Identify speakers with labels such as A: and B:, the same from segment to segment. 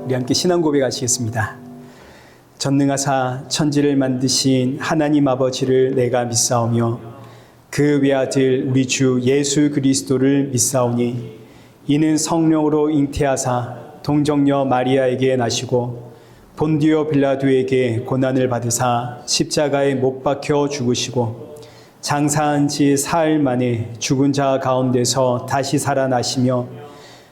A: 우리 함께 신앙 고백하시겠습니다. 전능하사 천지를 만드신 하나님 아버지를 내가 믿사오며 그 외아들 우리 주 예수 그리스도를 믿사오니 이는 성령으로 잉태하사 동정녀 마리아에게 나시고 본디오 빌라도에게 고난을 받으사 십자가에 못 박혀 죽으시고 장사한 지 사흘 만에 죽은 자 가운데서 다시 살아나시며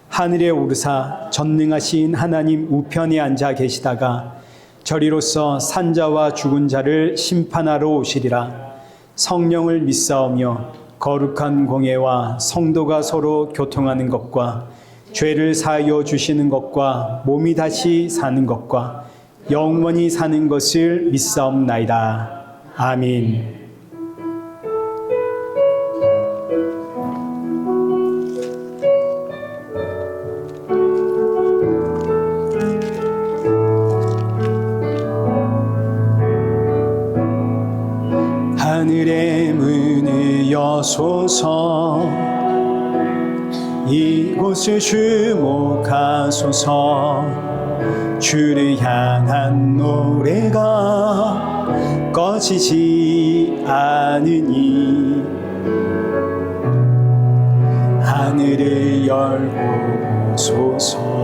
A: 하늘에 오르사 전능하신 하나님 우편에 앉아 계시다가 저리로서 산자와 죽은 자를 심판하러 오시리라. 성령을 믿사오며 거룩한 공예와 성도가 서로 교통하는 것과 죄를 사하여 주시는 것과 몸이 다시 사는 것과 영원히 사는 것을 믿사옵나이다. 아멘. 하늘의 문을 여소서 이곳을 주목하소서 주를 향한 노래가 꺼지지 않으니 하늘을 열고 오소서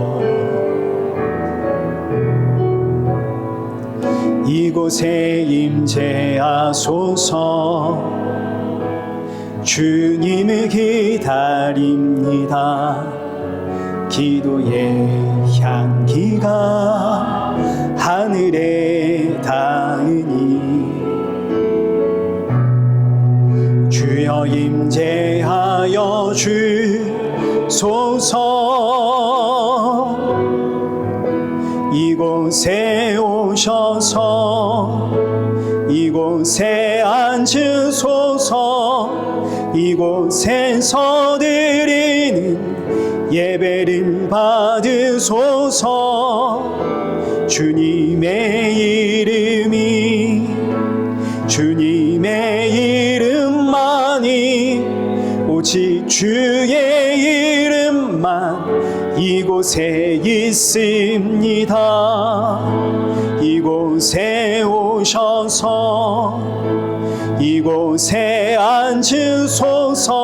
A: 이곳에 임재하소서 주님을 기다립니다. 기도의 향기가 하늘에 닿으니 주여 임재하여 주소서 이곳에 오셔서 이곳에 앉으소서 이곳에서 드리는 예배를 받으소서 주님의 이름만이 오직 주의 이름만 이곳에 있습니다. 이곳에 오셔서 이곳에 앉으소서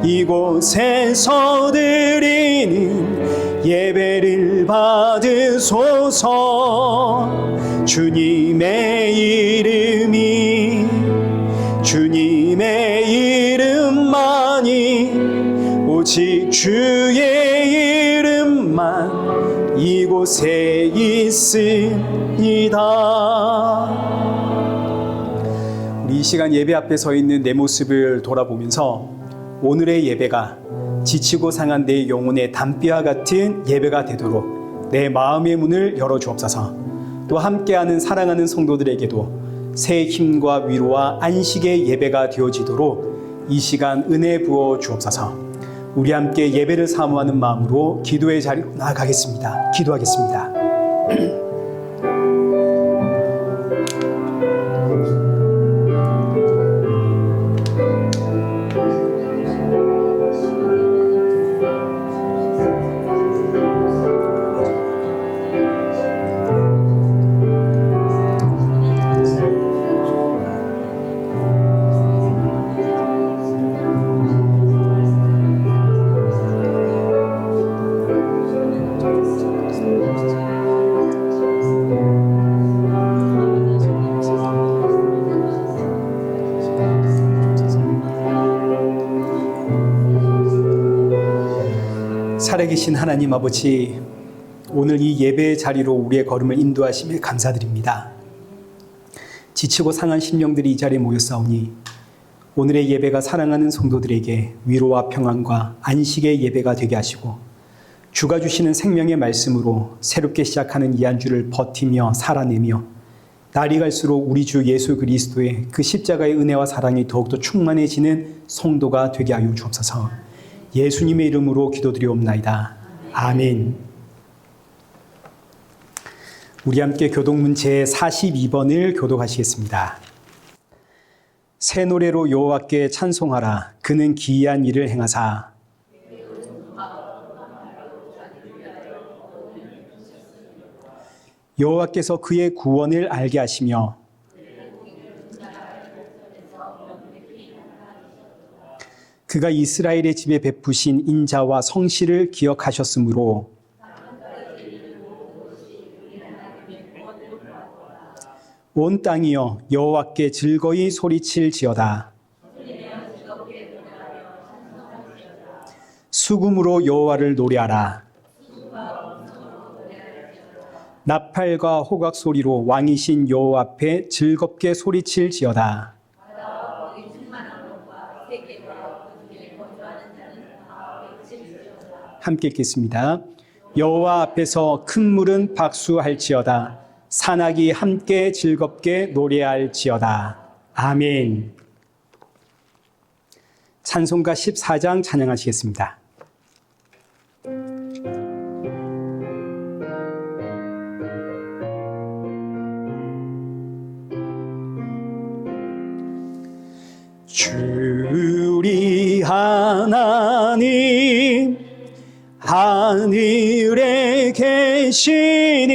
A: 이곳에서 드리는 예배를 받으소서 주님의 이름만이 오직 주의 이름만 이곳에 있습니다. 우리 이 시간 예배 앞에 서 있는 내 모습을 돌아보면서 오늘의 예배가 지치고 상한 내 영혼의 담비와 같은 예배가 되도록 내 마음의 문을 열어주옵소서. 또 함께하는 사랑하는 성도들에게도 새 힘과 위로와 안식의 예배가 되어지도록 이 시간 은혜 부어 주옵소서. 우리 함께 예배를 사모하는 마음으로 기도의 자리로 나아가겠습니다. 기도하겠습니다. 살아계신 하나님 아버지, 오늘 이 예배의 자리로 우리의 걸음을 인도하심에 감사드립니다. 지치고 상한 심령들이 이 자리에 모였사오니 오늘의 예배가 사랑하는 성도들에게 위로와 평안과 안식의 예배가 되게 하시고 주가 주시는 생명의 말씀으로 새롭게 시작하는 이 한 주를 버티며 살아내며 날이 갈수록 우리 주 예수 그리스도의 그 십자가의 은혜와 사랑이 더욱더 충만해지는 성도가 되게 하여 주옵소서. 예수님의 이름으로 기도드리옵나이다. 아멘. 우리 함께 교독문 제42번을 교독하시겠습니다. 새 노래로 여호와께 찬송하라. 그는 기이한 일을 행하사 여호와께서 그의 구원을 알게 하시며 그가 이스라엘의 집에 베푸신 인자와 성실을 기억하셨으므로 온 땅이여 여호와께 즐거이 소리칠지어다. 수금으로 여호와를 노래하라. 나팔과 호각 소리로 왕이신 여호와 앞에 즐겁게 소리칠지어다. 함께 읽겠습니다. 여호와 앞에서 큰 물은 박수할지어다. 산악이 함께 즐겁게 노래할지어다. 아멘. 찬송가 14장 찬양하시겠습니다. 주리 하나님 하늘에 계시니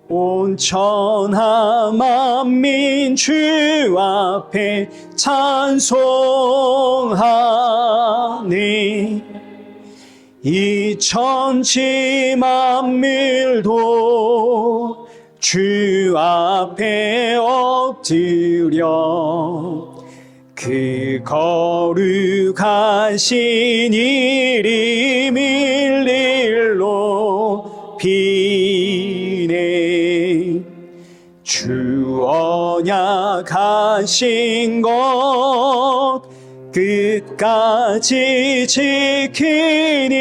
A: 온 천하 만민 주 앞에 찬송하니 이 천지 만물도 주 앞에 엎드려 그 거룩하신 이름 일일로 비네. 주 언약하신 것 끝까지 지키니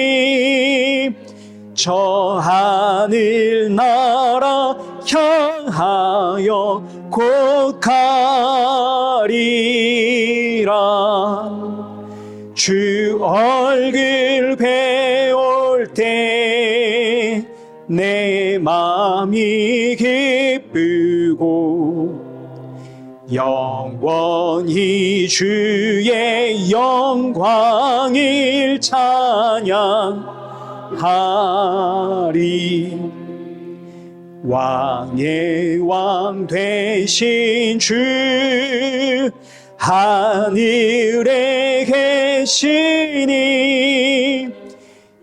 A: 저 하늘 나라 향하여 곧 가리라. 주 얼굴 배울 때 내 마음이 기쁘고 영원히 주의 영광을 찬양하리. 왕의 왕 되신 주 하늘에 계시니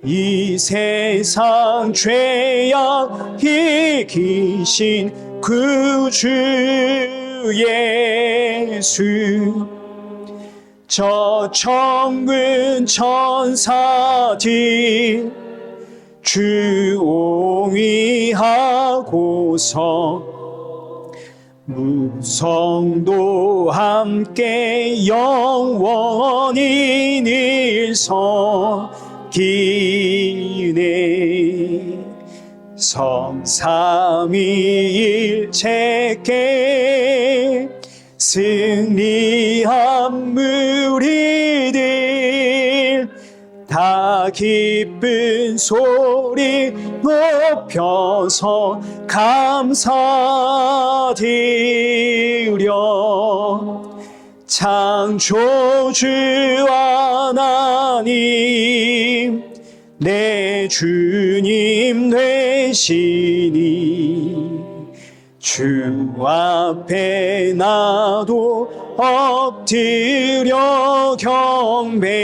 A: 이 세상 죄악 이기신 구주 예수. 저 천군 천사들 주 옹위하고서 무성도 함께 영원히 늘 섬기네. 성삼위일체께 승리한 무리들 다 기쁜 소리 높여서 감사드려. 창조주 하나님 내 주님 되시니 주 앞에 나도 엎드려 경배하네.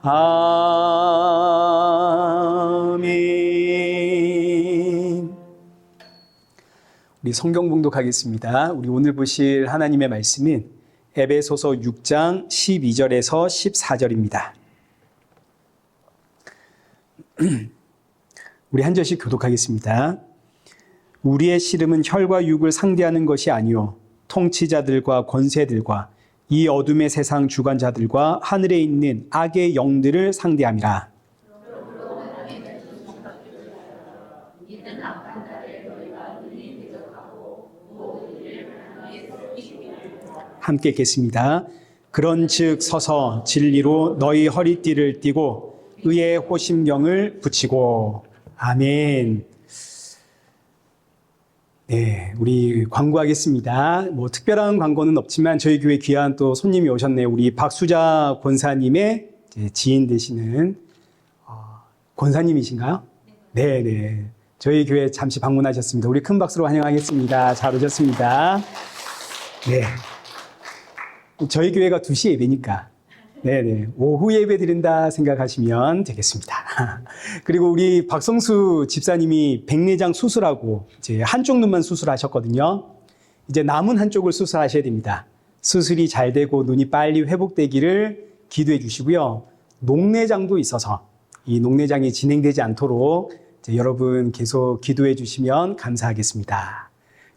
A: 아멘. 우리 성경 봉독하겠습니다. 우리 오늘 보실 하나님의 말씀은 에베소서 6장 12절에서 14절입니다. 우리 한 절씩 교독하겠습니다. 우리의 씨름은 혈과 육을 상대하는 것이 아니요 통치자들과 권세들과 이 어둠의 세상 주관자들과 하늘에 있는 악의 영들을 상대함이라. 함께 읽겠습니다. 그런즉 서서 진리로 너희 허리띠를 띠고 의의 호심경을 붙이고. 아멘. 네, 우리 광고하겠습니다. 뭐 특별한 광고는 없지만 저희 교회 귀한 또 손님이 오셨네요. 우리 박수자 권사님의 지인 되시는 권사님이신가요? 네네. 저희 교회 잠시 방문하셨습니다. 우리 큰 박수로 환영하겠습니다. 잘 오셨습니다. 네. 저희 교회가 2시 예배니까. 네네. 오후 예배 드린다 생각하시면 되겠습니다. 그리고 우리 박성수 집사님이 백내장 수술하고 이제 한쪽 눈만 수술하셨거든요. 이제 남은 한쪽을 수술하셔야 됩니다. 수술이 잘 되고 눈이 빨리 회복되기를 기도해 주시고요. 녹내장도 있어서 이 녹내장이 진행되지 않도록 이제 여러분 계속 기도해 주시면 감사하겠습니다.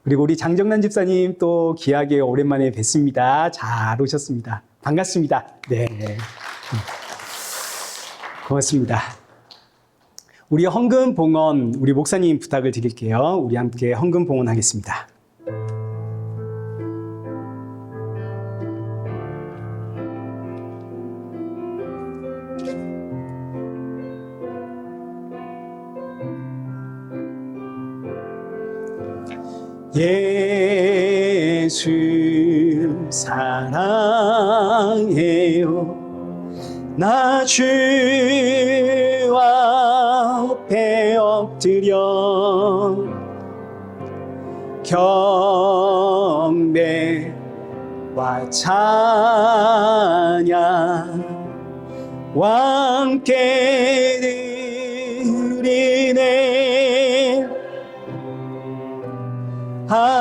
A: 그리고 우리 장정란 집사님 또 귀하게 오랜만에 뵙습니다. 잘 오셨습니다. 반갑습니다. 네. 고맙습니다. 우리 헌금 봉헌, 우리 목사님 부탁을 드릴게요. 우리 함께 헌금 봉헌하겠습니다. 예수 사랑해요. 나 주와 앞에 엎드려 경배와 찬양과 함께 드리네. 할렐루야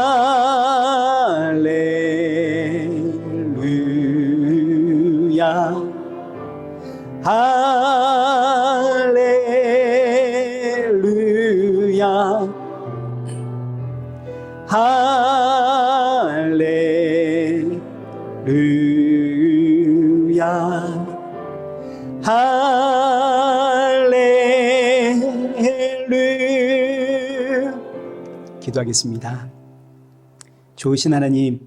A: 할렐루야 할렐루야 할렐루야. 기도하겠습니다. 좋으신 하나님,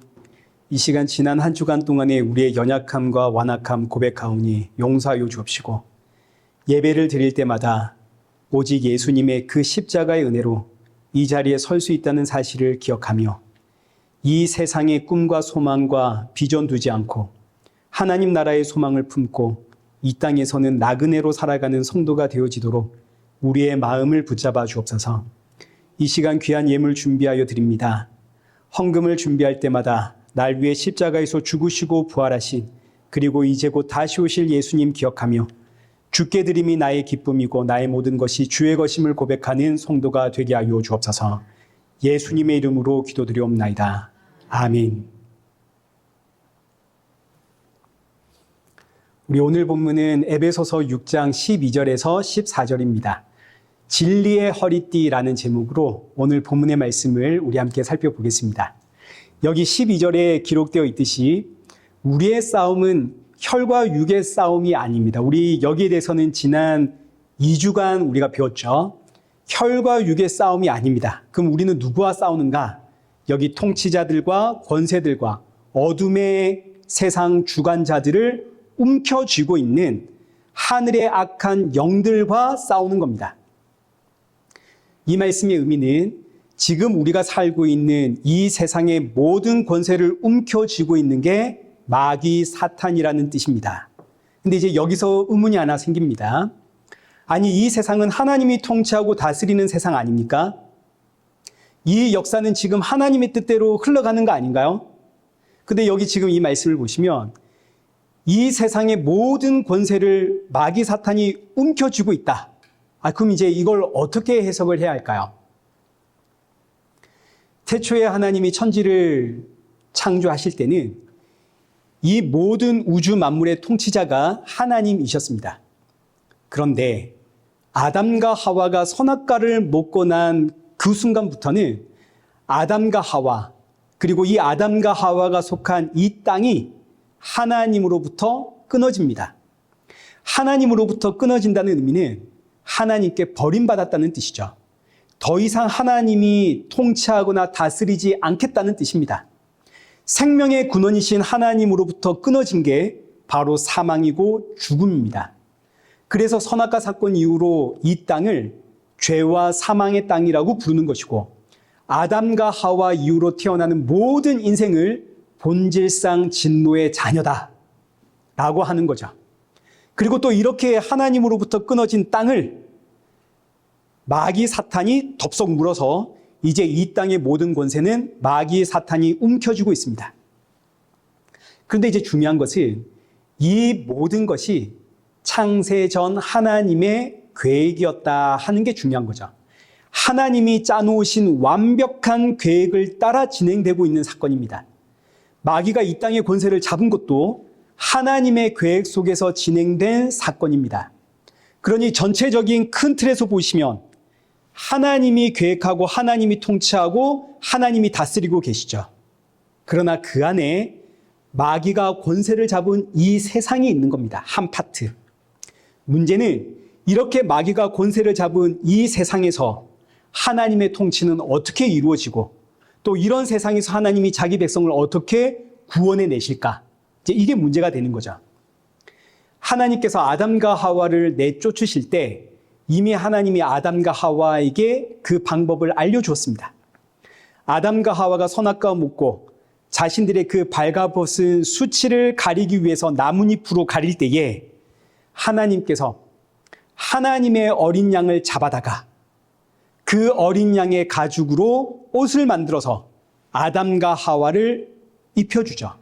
A: 이 시간 지난 한 주간 동안에 우리의 연약함과 완악함 고백하오니 용서하여 주옵시고, 예배를 드릴 때마다 오직 예수님의 그 십자가의 은혜로 이 자리에 설 수 있다는 사실을 기억하며 이 세상의 꿈과 소망과 비전 두지 않고 하나님 나라의 소망을 품고 이 땅에서는 나그네로 살아가는 성도가 되어지도록 우리의 마음을 붙잡아 주옵소서. 이 시간 귀한 예물 준비하여 드립니다. 헌금을 준비할 때마다 날 위해 십자가에서 죽으시고 부활하신, 그리고 이제 곧 다시 오실 예수님 기억하며 주께 드림이 나의 기쁨이고 나의 모든 것이 주의 것임을 고백하는 성도가 되게 하여 주옵소서. 예수님의 이름으로 기도드리옵나이다. 아멘. 우리 오늘 본문은 에베소서 6장 12절에서 14절입니다. 진리의 허리띠라는 제목으로 오늘 본문의 말씀을 우리 함께 살펴보겠습니다. 여기 12절에 기록되어 있듯이 우리의 싸움은 혈과 육의 싸움이 아닙니다. 우리 여기에 대해서는 지난 2주간 우리가 배웠죠. 혈과 육의 싸움이 아닙니다. 그럼 우리는 누구와 싸우는가? 여기 통치자들과 권세들과 어둠의 세상 주관자들을 움켜쥐고 있는 하늘의 악한 영들과 싸우는 겁니다. 이 말씀의 의미는 지금 우리가 살고 있는 이 세상의 모든 권세를 움켜쥐고 있는 게 마귀 사탄이라는 뜻입니다. 근데 이제 여기서 의문이 하나 생깁니다. 아니, 이 세상은 하나님이 통치하고 다스리는 세상 아닙니까? 이 역사는 지금 하나님의 뜻대로 흘러가는 거 아닌가요? 근데 여기 지금 이 말씀을 보시면 이 세상의 모든 권세를 마귀 사탄이 움켜쥐고 있다. 그럼 이제 이걸 어떻게 해석을 해야 할까요? 태초에 하나님이 천지를 창조하실 때는 이 모든 우주 만물의 통치자가 하나님이셨습니다. 그런데 아담과 하와가 선악과를 먹고 난 그 순간부터는 아담과 하와, 그리고 이 아담과 하와가 속한 이 땅이 하나님으로부터 끊어집니다. 하나님으로부터 끊어진다는 의미는 하나님께 버림받았다는 뜻이죠. 더 이상 하나님이 통치하거나 다스리지 않겠다는 뜻입니다. 생명의 근원이신 하나님으로부터 끊어진 게 바로 사망이고 죽음입니다. 그래서 선악과 사건 이후로 이 땅을 죄와 사망의 땅이라고 부르는 것이고, 아담과 하와 이후로 태어나는 모든 인생을 본질상 진노의 자녀다 라고 하는 거죠. 그리고 또 이렇게 하나님으로부터 끊어진 땅을 마귀 사탄이 덥석 물어서 이제 이 땅의 모든 권세는 마귀 사탄이 움켜쥐고 있습니다. 그런데 이제 중요한 것은 이 모든 것이 창세 전 하나님의 계획이었다 하는 게 중요한 거죠. 하나님이 짜놓으신 완벽한 계획을 따라 진행되고 있는 사건입니다. 마귀가 이 땅의 권세를 잡은 것도 하나님의 계획 속에서 진행된 사건입니다. 그러니 전체적인 큰 틀에서 보시면 하나님이 계획하고 하나님이 통치하고 하나님이 다스리고 계시죠. 그러나 그 안에 마귀가 권세를 잡은 이 세상이 있는 겁니다. 한 파트. 문제는 이렇게 마귀가 권세를 잡은 이 세상에서 하나님의 통치는 어떻게 이루어지고 또 이런 세상에서 하나님이 자기 백성을 어떻게 구원해 내실까? 이제 이게 문제가 되는 거죠. 하나님께서 아담과 하와를 내쫓으실 때 이미 하나님이 아담과 하와에게 그 방법을 알려주었습니다. 아담과 하와가 선악과 먹고 자신들의 그 발가벗은 수치를 가리기 위해서 나뭇잎으로 가릴 때에 하나님께서 하나님의 어린 양을 잡아다가 그 어린 양의 가죽으로 옷을 만들어서 아담과 하와를 입혀주죠.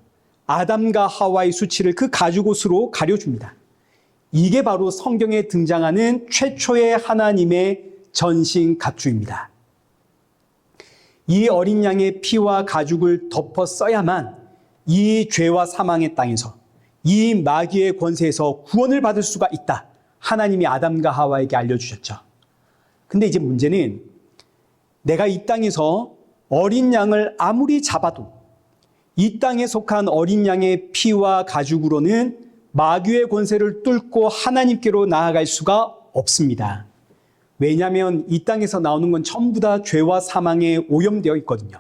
A: 아담과 하와의 수치를 그 가죽옷으로 가려줍니다. 이게 바로 성경에 등장하는 최초의 하나님의 전신 갑주입니다. 이 어린 양의 피와 가죽을 덮어 써야만 이 죄와 사망의 땅에서 이 마귀의 권세에서 구원을 받을 수가 있다. 하나님이 아담과 하와에게 알려주셨죠. 근데 이제 문제는 내가 이 땅에서 어린 양을 아무리 잡아도 이 땅에 속한 어린 양의 피와 가죽으로는 마귀의 권세를 뚫고 하나님께로 나아갈 수가 없습니다. 왜냐하면 이 땅에서 나오는 건 전부 다 죄와 사망에 오염되어 있거든요.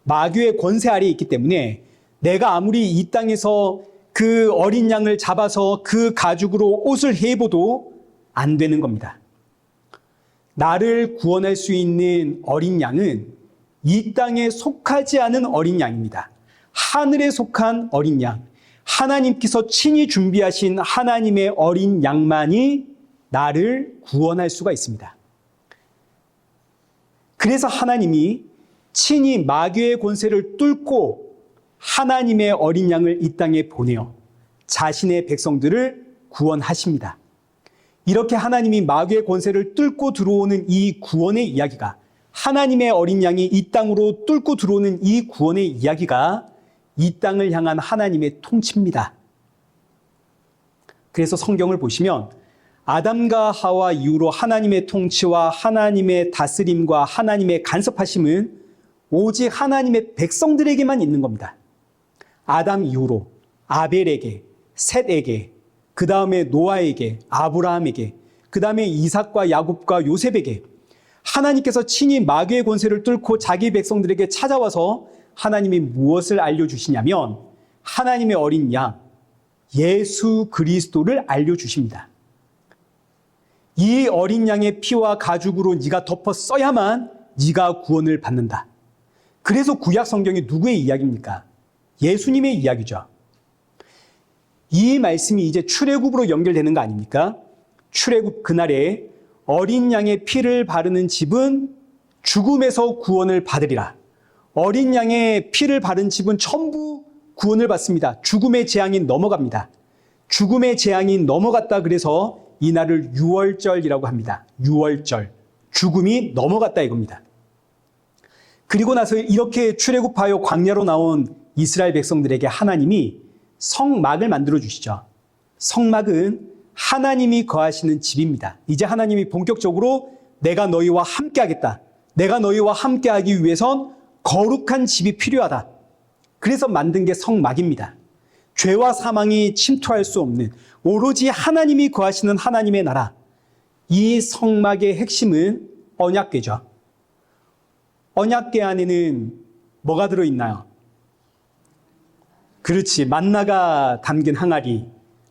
A: 마귀의 권세 아래에 있기 때문에 내가 아무리 이 땅에서 그 어린 양을 잡아서 그 가죽으로 옷을 해봐도 안 되는 겁니다. 나를 구원할 수 있는 어린 양은 이 땅에 속하지 않은 어린 양입니다. 하늘에 속한 어린 양, 하나님께서 친히 준비하신 하나님의 어린 양만이 나를 구원할 수가 있습니다. 그래서 하나님이 친히 마귀의 권세를 뚫고 하나님의 어린 양을 이 땅에 보내어 자신의 백성들을 구원하십니다. 이렇게 하나님이 마귀의 권세를 뚫고 들어오는 이 구원의 이야기가, 하나님의 어린 양이 이 땅으로 뚫고 들어오는 이 구원의 이야기가 이 땅을 향한 하나님의 통치입니다. 그래서 성경을 보시면 아담과 하와 이후로 하나님의 통치와 하나님의 다스림과 하나님의 간섭하심은 오직 하나님의 백성들에게만 있는 겁니다. 아담 이후로 아벨에게, 셋에게, 그 다음에 노아에게, 아브라함에게, 그 다음에 이삭과 야곱과 요셉에게 하나님께서 친히 마귀의 권세를 뚫고 자기 백성들에게 찾아와서 하나님이 무엇을 알려주시냐면 하나님의 어린 양, 예수 그리스도를 알려주십니다. 이 어린 양의 피와 가죽으로 네가 덮어 써야만 네가 구원을 받는다. 그래서 구약 성경이 누구의 이야기입니까? 예수님의 이야기죠. 이 말씀이 이제 출애굽으로 연결되는 거 아닙니까? 출애굽 그날에 어린 양의 피를 바르는 집은 죽음에서 구원을 받으리라. 어린 양의 피를 바른 집은 전부 구원을 받습니다. 죽음의 재앙이 넘어갑니다. 죽음의 재앙이 넘어갔다 그래서 이날을 유월절이라고 합니다. 유월절. 죽음이 넘어갔다 이겁니다. 그리고 나서 이렇게 출애굽하여 광야로 나온 이스라엘 백성들에게 하나님이 성막을 만들어 주시죠. 성막은 하나님이 거하시는 집입니다. 이제 하나님이 본격적으로 내가 너희와 함께 하겠다. 내가 너희와 함께 하기 위해선 거룩한 집이 필요하다. 그래서 만든 게 성막입니다. 죄와 사망이 침투할 수 없는 오로지 하나님이 거하시는 하나님의 나라. 이 성막의 핵심은 언약궤죠. 언약궤 안에는 뭐가 들어있나요? 그렇지, 만나가 담긴 항아리,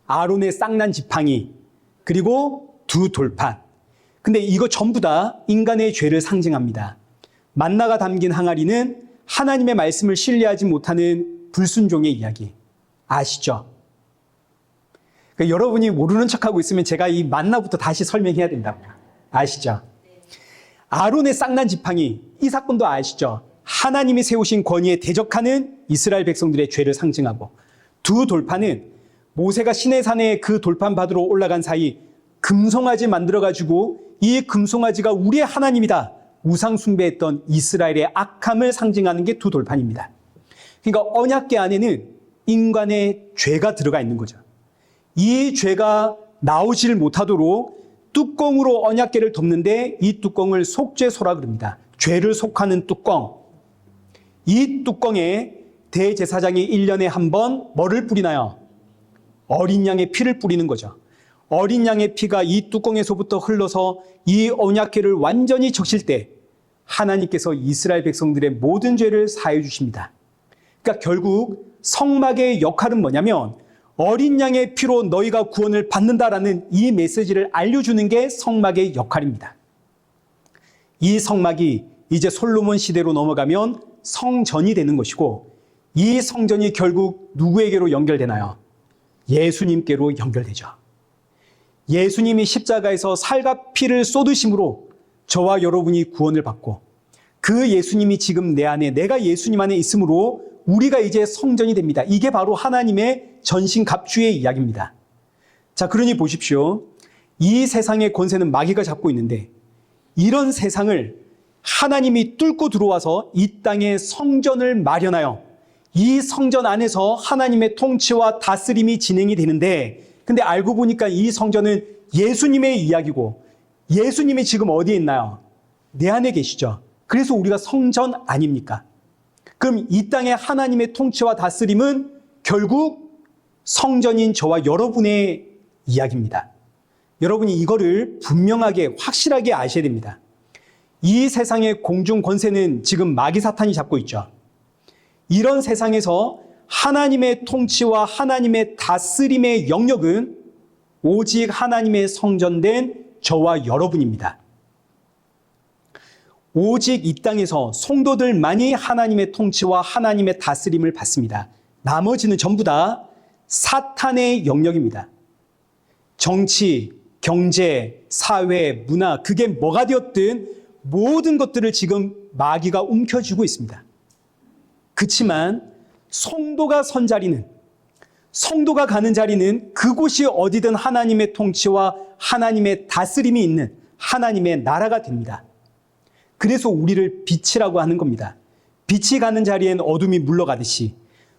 A: 아론의 쌍난 지팡이, 그리고 두 돌판. 근데 이거 전부 다 인간의 죄를 상징합니다. 만나가 담긴 항아리는 하나님의 말씀을 신뢰하지 못하는 불순종의 이야기. 아시죠? 그러니까 여러분이 모르는 척하고 있으면 제가 이 만나부터 다시 설명해야 된다고요. 아시죠? 아론의 쌍난 지팡이, 이 사건도 아시죠? 하나님이 세우신 권위에 대적하는 이스라엘 백성들의 죄를 상징하고, 두 돌판은 모세가 시내산에 그 돌판 받으러 올라간 사이 금송아지 만들어가지고 이 금송아지가 우리의 하나님이다, 우상 숭배했던 이스라엘의 악함을 상징하는 게 두 돌판입니다. 그러니까 언약궤 안에는 인간의 죄가 들어가 있는 거죠. 이 죄가 나오질 못하도록 뚜껑으로 언약궤를 덮는데 이 뚜껑을 속죄소라 그럽니다. 죄를 속하는 뚜껑. 이 뚜껑에 대제사장이 1년에 한 번 뭐를 뿌리나요? 어린 양의 피를 뿌리는 거죠. 어린 양의 피가 이 뚜껑에서부터 흘러서 이 언약궤를 완전히 적실 때 하나님께서 이스라엘 백성들의 모든 죄를 사해 주십니다. 그러니까 결국 성막의 역할은 뭐냐면 어린 양의 피로 너희가 구원을 받는다라는 이 메시지를 알려주는 게 성막의 역할입니다. 이 성막이 이제 솔로몬 시대로 넘어가면 성전이 되는 것이고, 이 성전이 결국 누구에게로 연결되나요? 예수님께로 연결되죠. 예수님이 십자가에서 살과 피를 쏟으심으로 저와 여러분이 구원을 받고, 그 예수님이 지금 내 안에, 내가 예수님 안에 있으므로 우리가 이제 성전이 됩니다. 이게 바로 하나님의 전신갑주의 이야기입니다. 자, 그러니 보십시오. 이 세상의 권세는 마귀가 잡고 있는데, 이런 세상을 하나님이 뚫고 들어와서 이 땅에 성전을 마련하여 이 성전 안에서 하나님의 통치와 다스림이 진행이 되는데, 근데 알고 보니까 이 성전은 예수님의 이야기고, 예수님이 지금 어디에 있나요? 내 안에 계시죠. 그래서 우리가 성전 아닙니까? 그럼 이 땅의 하나님의 통치와 다스림은 결국 성전인 저와 여러분의 이야기입니다. 여러분이 이거를 분명하게 확실하게 아셔야 됩니다. 이 세상의 공중 권세는 지금 마귀 사탄이 잡고 있죠. 이런 세상에서 하나님의 통치와 하나님의 다스림의 영역은 오직 하나님의 성전된 저와 여러분입니다. 오직 이 땅에서 성도들만이 하나님의 통치와 하나님의 다스림을 받습니다. 나머지는 전부 다 사탄의 영역입니다. 정치, 경제, 사회, 문화, 그게 뭐가 되었든 모든 것들을 지금 마귀가 움켜쥐고 있습니다. 그렇지만 성도가 선 자리는, 성도가 가는 자리는 그곳이 어디든 하나님의 통치와 하나님의 다스림이 있는 하나님의 나라가 됩니다. 그래서 우리를 빛이라고 하는 겁니다. 빛이 가는 자리엔 어둠이 물러가듯이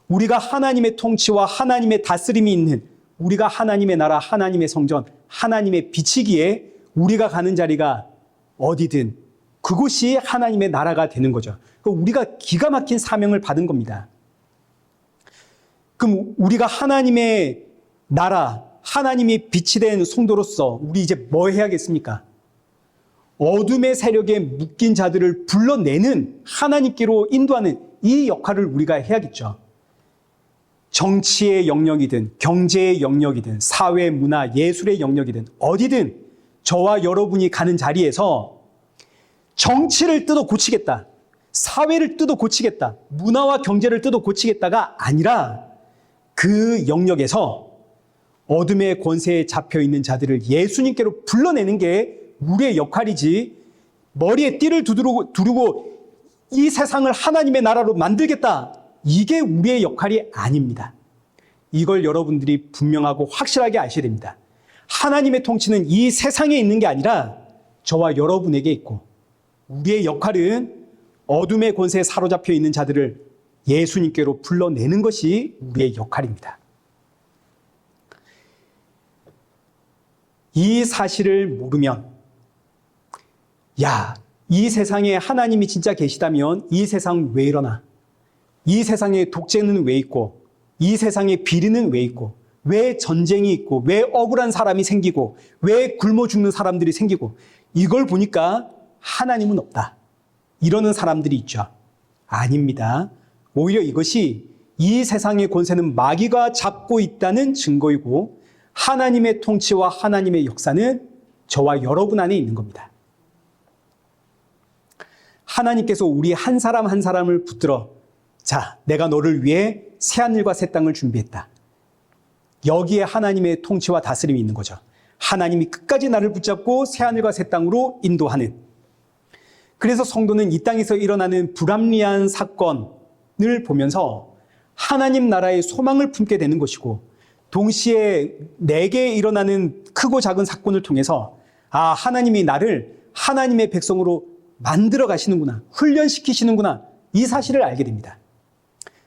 A: 우리가 하나님의 통치와 하나님의 다스림이 있는, 우리가 하나님의 나라, 하나님의 성전, 하나님의 빛이기에 우리가 가는 자리가 어디든 그곳이 하나님의 나라가 되는 거죠. 우리가 기가 막힌 사명을 받은 겁니다. 그럼 우리가 하나님의 나라, 하나님이 빛이 된 성도로서 우리 이제 뭐 해야겠습니까? 어둠의 세력에 묶인 자들을 불러내는, 하나님께로 인도하는 이 역할을 우리가 해야겠죠. 정치의 영역이든 경제의 영역이든 사회, 문화, 예술의 영역이든 어디든 저와 여러분이 가는 자리에서 정치를 뜯어 고치겠다, 사회를 뜯어 고치겠다, 문화와 경제를 뜯어 고치겠다가 아니라 그 영역에서 어둠의 권세에 잡혀있는 자들을 예수님께로 불러내는 게 우리의 역할이지, 머리에 띠를 두르고 이 세상을 하나님의 나라로 만들겠다, 이게 우리의 역할이 아닙니다. 이걸 여러분들이 분명하고 확실하게 아셔야 됩니다. 하나님의 통치는 이 세상에 있는 게 아니라 저와 여러분에게 있고, 우리의 역할은 어둠의 권세에 사로잡혀 있는 자들을 예수님께로 불러내는 것이 우리의 역할입니다. 이 사실을 모르면, 야, 이 세상에 하나님이 진짜 계시다면 이 세상 왜 이러나? 이 세상에 독재는 왜 있고, 이 세상에 비리는 왜 있고, 왜 전쟁이 있고, 왜 억울한 사람이 생기고, 왜 굶어 죽는 사람들이 생기고, 이걸 보니까 하나님은 없다, 이러는 사람들이 있죠. 아닙니다. 오히려 이것이 이 세상의 권세는 마귀가 잡고 있다는 증거이고, 하나님의 통치와 하나님의 역사는 저와 여러분 안에 있는 겁니다. 하나님께서 우리 한 사람 한 사람을 붙들어, 자, 내가 너를 위해 새하늘과 새 땅을 준비했다. 여기에 하나님의 통치와 다스림이 있는 거죠. 하나님이 끝까지 나를 붙잡고 새하늘과 새 땅으로 인도하는. 그래서 성도는 이 땅에서 일어나는 불합리한 사건을 보면서 하나님 나라의 소망을 품게 되는 것이고, 동시에 내게 일어나는 크고 작은 사건을 통해서 하나님이 나를 하나님의 백성으로 만들어 가시는구나, 훈련시키시는구나, 이 사실을 알게 됩니다.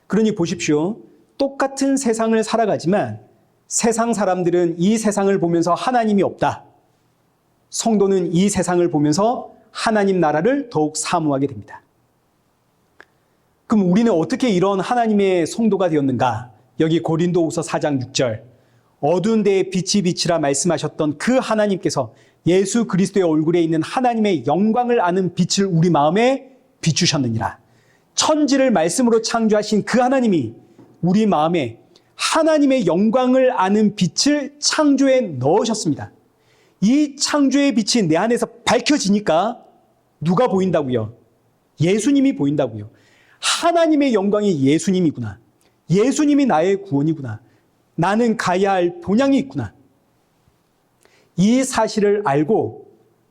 A: 그러니 보십시오. 똑같은 세상을 살아가지만 세상 사람들은 이 세상을 보면서 하나님이 없다. 성도는 이 세상을 보면서 하나님 나라를 더욱 사모하게 됩니다. 그럼 우리는 어떻게 이런 하나님의 성도가 되었는가? 여기 고린도후서 4장 6절, 어두운 데에 빛이 비치라 말씀하셨던 그 하나님께서 예수 그리스도의 얼굴에 있는 하나님의 영광을 아는 빛을 우리 마음에 비추셨느니라. 천지를 말씀으로 창조하신 그 하나님이 우리 마음에 하나님의 영광을 아는 빛을 창조에 넣으셨습니다. 이 창조의 빛이 내 안에서 밝혀지니까 누가 보인다고요? 예수님이 보인다고요. 하나님의 영광이 예수님이구나. 예수님이 나의 구원이구나. 나는 가야 할 본향이 있구나. 이 사실을 알고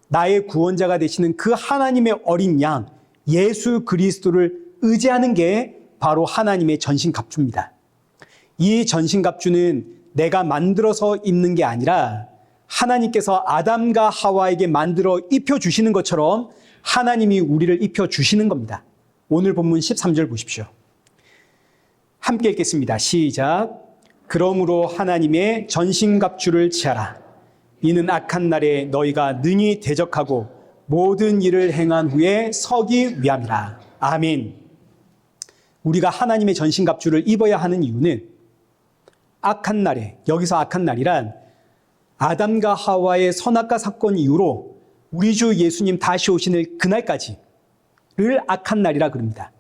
A: 나의 구원자가 되시는 그 하나님의 어린 양 예수 그리스도를 의지하는 게 바로 하나님의 전신갑주입니다. 이 전신갑주는 내가 만들어서 입는 게 아니라 하나님께서 아담과 하와에게 만들어 입혀주시는 것처럼 하나님이 우리를 입혀주시는 겁니다. 오늘 본문 13절 보십시오. 함께 읽겠습니다. 시작. 그러므로 하나님의 전신갑주를 취하라. 이는 악한 날에 너희가 능히 대적하고 모든 일을 행한 후에 서기 위함이라. 아멘. 우리가 하나님의 전신갑주를 입어야 하는 이유는 악한 날에, 여기서 악한 날이란 아담과 하와의 선악과 사건 이후로 우리 주 예수님 다시 오시는 그날까지를 악한 날이라 그럽니다.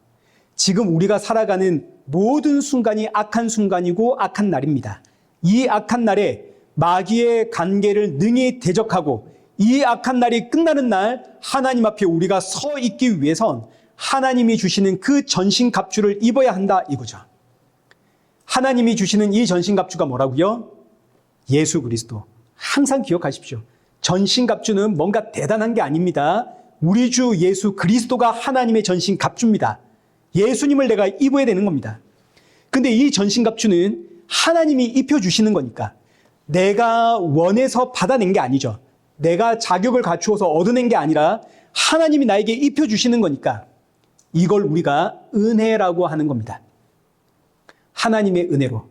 A: 지금 우리가 살아가는 모든 순간이 악한 순간이고 악한 날입니다. 이 악한 날에 마귀의 관계를 능히 대적하고 이 악한 날이 끝나는 날 하나님 앞에 우리가 서 있기 위해선 하나님이 주시는 그 전신갑주를 입어야 한다 이거죠. 하나님이 주시는 이 전신갑주가 뭐라고요? 예수 그리스도. 항상 기억하십시오. 전신갑주는 뭔가 대단한 게 아닙니다. 우리 주 예수 그리스도가 하나님의 전신갑주입니다. 예수님을 내가 입어야 되는 겁니다. 근데 이 전신갑주는 하나님이 입혀주시는 거니까 내가 원해서 받아낸 게 아니죠. 내가 자격을 갖추어서 얻어낸 게 아니라 하나님이 나에게 입혀주시는 거니까 이걸 우리가 은혜라고 하는 겁니다. 하나님의 은혜로.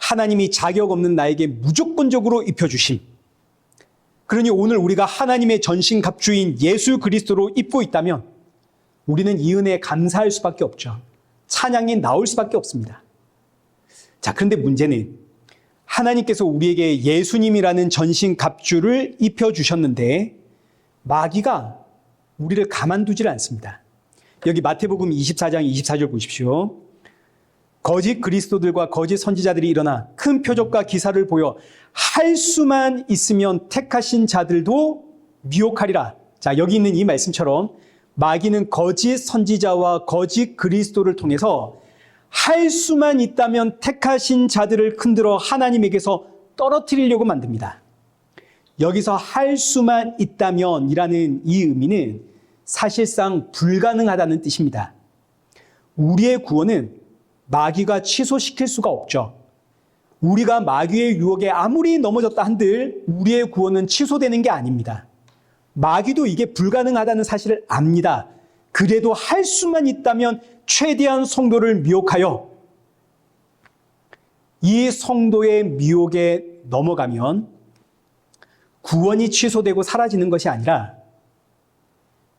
A: 하나님이 자격 없는 나에게 무조건적으로 입혀주심. 그러니 오늘 우리가 하나님의 전신갑주인 예수 그리스도로 입고 있다면 우리는 이 은혜에 감사할 수밖에 없죠. 찬양이 나올 수밖에 없습니다. 자, 그런데 문제는 하나님께서 우리에게 예수님이라는 전신갑주를 입혀주셨는데 마귀가 우리를 가만두질 않습니다. 여기 마태복음 24장 24절 보십시오. 거짓 그리스도들과 거짓 선지자들이 일어나 큰 표적과 기사를 보여 할 수만 있으면 택하신 자들도 미혹하리라. 자, 여기 있는 이 말씀처럼 마귀는 거짓 선지자와 거짓 그리스도를 통해서 할 수만 있다면 택하신 자들을 흔들어 하나님에게서 떨어뜨리려고 만듭니다. 여기서 할 수만 있다면 이라는 이 의미는 사실상 불가능하다는 뜻입니다. 우리의 구원은 마귀가 취소시킬 수가 없죠. 우리가 마귀의 유혹에 아무리 넘어졌다 한들 우리의 구원은 취소되는 게 아닙니다. 마귀도 이게 불가능하다는 사실을 압니다. 그래도 할 수만 있다면 최대한 성도를 미혹하여 이 성도의 미혹에 넘어가면 구원이 취소되고 사라지는 것이 아니라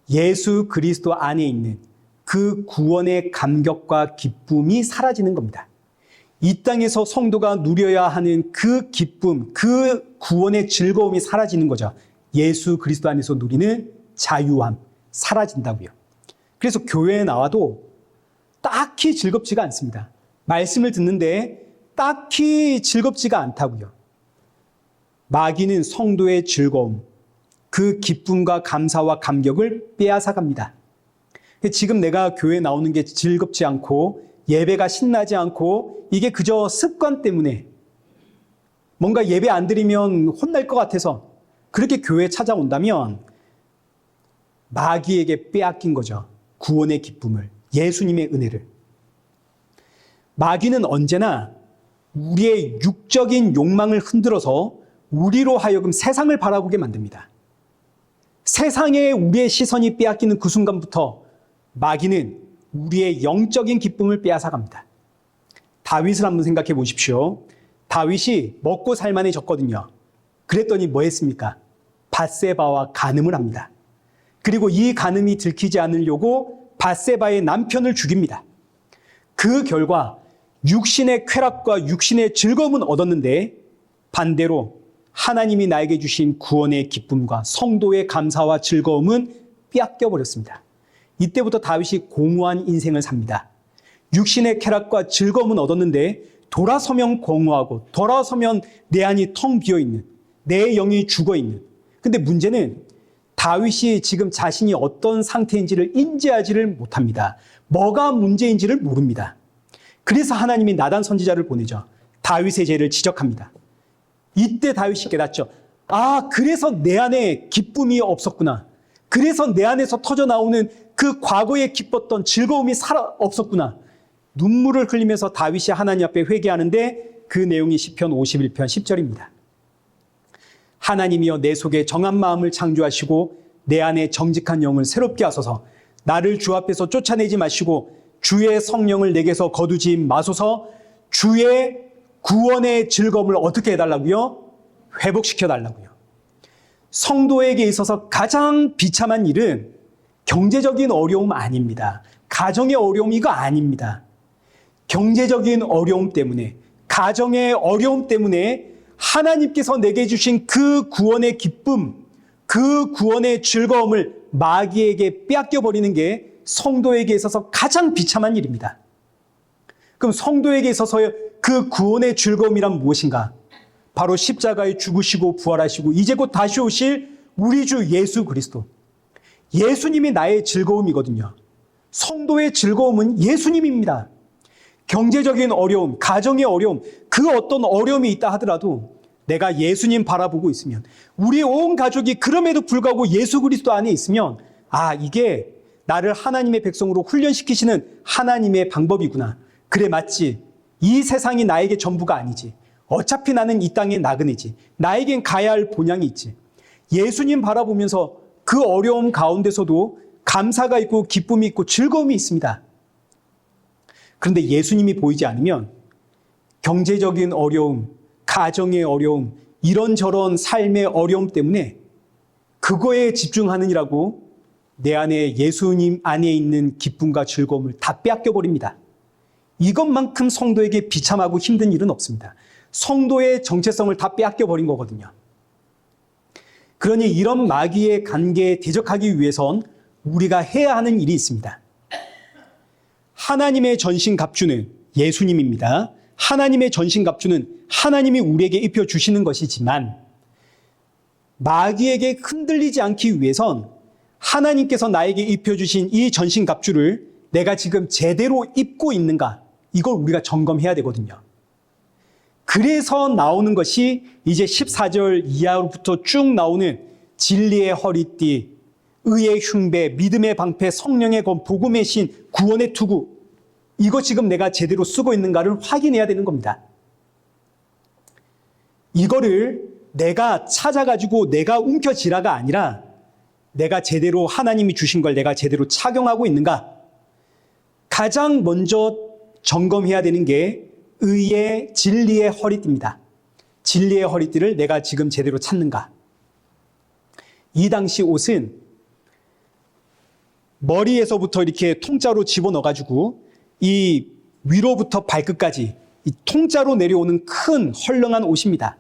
A: 예수 그리스도 안에 있는 그 구원의 감격과 기쁨이 사라지는 겁니다. 이 땅에서 성도가 누려야 하는 그 기쁨, 그 구원의 즐거움이 사라지는 거죠. 예수 그리스도 안에서 누리는 자유함, 사라진다고요. 그래서 교회에 나와도 딱히 즐겁지가 않습니다. 말씀을 듣는데 딱히 즐겁지가 않다고요. 마귀는 성도의 즐거움, 그 기쁨과 감사와 감격을 빼앗아갑니다. 지금 내가 교회에 나오는 게 즐겁지 않고 예배가 신나지 않고 이게 그저 습관 때문에 뭔가 예배 안 드리면 혼날 것 같아서 그렇게 교회에 찾아온다면 마귀에게 빼앗긴 거죠. 구원의 기쁨을, 예수님의 은혜를. 마귀는 언제나 우리의 육적인 욕망을 흔들어서 우리로 하여금 세상을 바라보게 만듭니다. 세상에 우리의 시선이 빼앗기는 그 순간부터 마귀는 우리의 영적인 기쁨을 빼앗아갑니다. 다윗을 한번 생각해 보십시오. 다윗이 먹고 살만해졌거든요. 그랬더니 뭐 했습니까? 밧세바와 간음을 합니다. 그리고 이 간음이 들키지 않으려고 밧세바의 남편을 죽입니다. 그 결과 육신의 쾌락과 육신의 즐거움은 얻었는데 반대로 하나님이 나에게 주신 구원의 기쁨과 성도의 감사와 즐거움은 빼앗겨 버렸습니다. 이때부터 다윗이 공허한 인생을 삽니다. 육신의 쾌락과 즐거움은 얻었는데 돌아서면 공허하고 돌아서면 내 안이 텅 비어있는, 내 영이 죽어있는. 근데 문제는 다윗이 지금 자신이 어떤 상태인지를 인지하지를 못합니다. 뭐가 문제인지를 모릅니다. 그래서 하나님이 나단 선지자를 보내죠. 다윗의 죄를 지적합니다. 이때 다윗이 깨닫죠. 아, 그래서 내 안에 기쁨이 없었구나. 그래서 내 안에서 터져 나오는 그 과거에 기뻤던 즐거움이 없었구나. 눈물을 흘리면서 다윗이 하나님 앞에 회개하는데 그 내용이 시편 51편 10절입니다. 하나님이여 내 속에 정한 마음을 창조하시고 내 안에 정직한 영을 새롭게 하소서. 나를 주 앞에서 쫓아내지 마시고 주의 성령을 내게서 거두지 마소서. 주의 구원의 즐거움을 어떻게 해달라고요? 회복시켜달라고요. 성도에게 있어서 가장 비참한 일은 경제적인 어려움 아닙니다. 가정의 어려움 이거 아닙니다. 경제적인 어려움 때문에, 가정의 어려움 때문에 하나님께서 내게 주신 그 구원의 기쁨, 그 구원의 즐거움을 마귀에게 빼앗겨버리는 게 성도에게 있어서 가장 비참한 일입니다. 그럼 성도에게 있어서의 그 구원의 즐거움이란 무엇인가? 바로 십자가에 죽으시고 부활하시고 이제 곧 다시 오실 우리 주 예수 그리스도. 예수님이 나의 즐거움이거든요. 성도의 즐거움은 예수님입니다. 경제적인 어려움, 가정의 어려움, 그 어떤 어려움이 있다 하더라도 내가 예수님 바라보고 있으면, 우리 온 가족이 그럼에도 불구하고 예수 그리스도 안에 있으면, 아, 이게 나를 하나님의 백성으로 훈련시키시는 하나님의 방법이구나. 그래, 맞지. 이 세상이 나에게 전부가 아니지. 어차피 나는 이 땅의 나그네지. 나에겐 가야 할 본향이 있지. 예수님 바라보면서 그 어려움 가운데서도 감사가 있고 기쁨이 있고 즐거움이 있습니다. 그런데 예수님이 보이지 않으면 경제적인 어려움, 가정의 어려움, 이런저런 삶의 어려움 때문에 그거에 집중하느니라고 내 안에 예수님 안에 있는 기쁨과 즐거움을 다 빼앗겨버립니다. 이것만큼 성도에게 비참하고 힘든 일은 없습니다. 성도의 정체성을 다 빼앗겨버린 거거든요. 그러니 이런 마귀의 관계에 대적하기 위해선 우리가 해야 하는 일이 있습니다. 하나님의 전신갑주는 예수님입니다. 하나님의 전신갑주는 하나님이 우리에게 입혀주시는 것이지만 마귀에게 흔들리지 않기 위해선 하나님께서 나에게 입혀주신 이 전신갑주를 내가 지금 제대로 입고 있는가, 이걸 우리가 점검해야 되거든요. 그래서 나오는 것이 이제 14절 이하로부터 쭉 나오는 진리의 허리띠, 의의 흉배, 믿음의 방패, 성령의 검, 복음의 신, 구원의 투구, 이거 지금 내가 제대로 쓰고 있는가를 확인해야 되는 겁니다. 이거를 내가 찾아가지고 내가 움켜쥐라가 아니라 내가 제대로 하나님이 주신 걸 내가 제대로 착용하고 있는가, 가장 먼저 점검해야 되는 게 의의 진리의 허리띠입니다. 진리의 허리띠를 내가 지금 제대로 찾는가. 이 당시 옷은 머리에서부터 이렇게 통짜로 집어넣어가지고 이 위로부터 발끝까지 이 통짜로 내려오는 큰 헐렁한 옷입니다.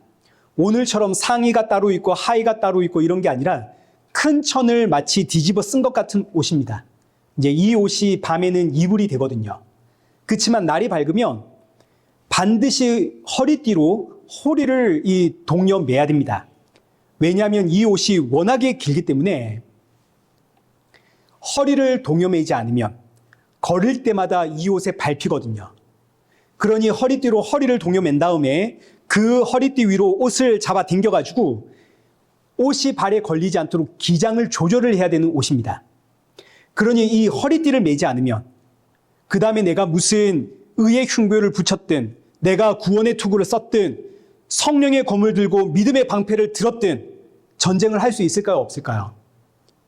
A: 오늘처럼 상의가 따로 있고 하의가 따로 있고 이런 게 아니라 큰 천을 마치 뒤집어 쓴 것 같은 옷입니다. 이제 이 옷이 밤에는 이불이 되거든요. 그렇지만 날이 밝으면 반드시 허리띠로 허리를 이 동여 매야 됩니다. 왜냐하면 이 옷이 워낙에 길기 때문에 허리를 동여 매지 않으면 걸을 때마다 이 옷에 밟히거든요. 그러니 허리띠로 허리를 동여 맨 다음에 그 허리띠 위로 옷을 잡아 당겨가지고 옷이 발에 걸리지 않도록 기장을 조절을 해야 되는 옷입니다. 그러니 이 허리띠를 매지 않으면, 그 다음에 내가 무슨 의의 흉배를 붙였든, 내가 구원의 투구를 썼든, 성령의 검을 들고 믿음의 방패를 들었든 전쟁을 할 수 있을까요? 없을까요?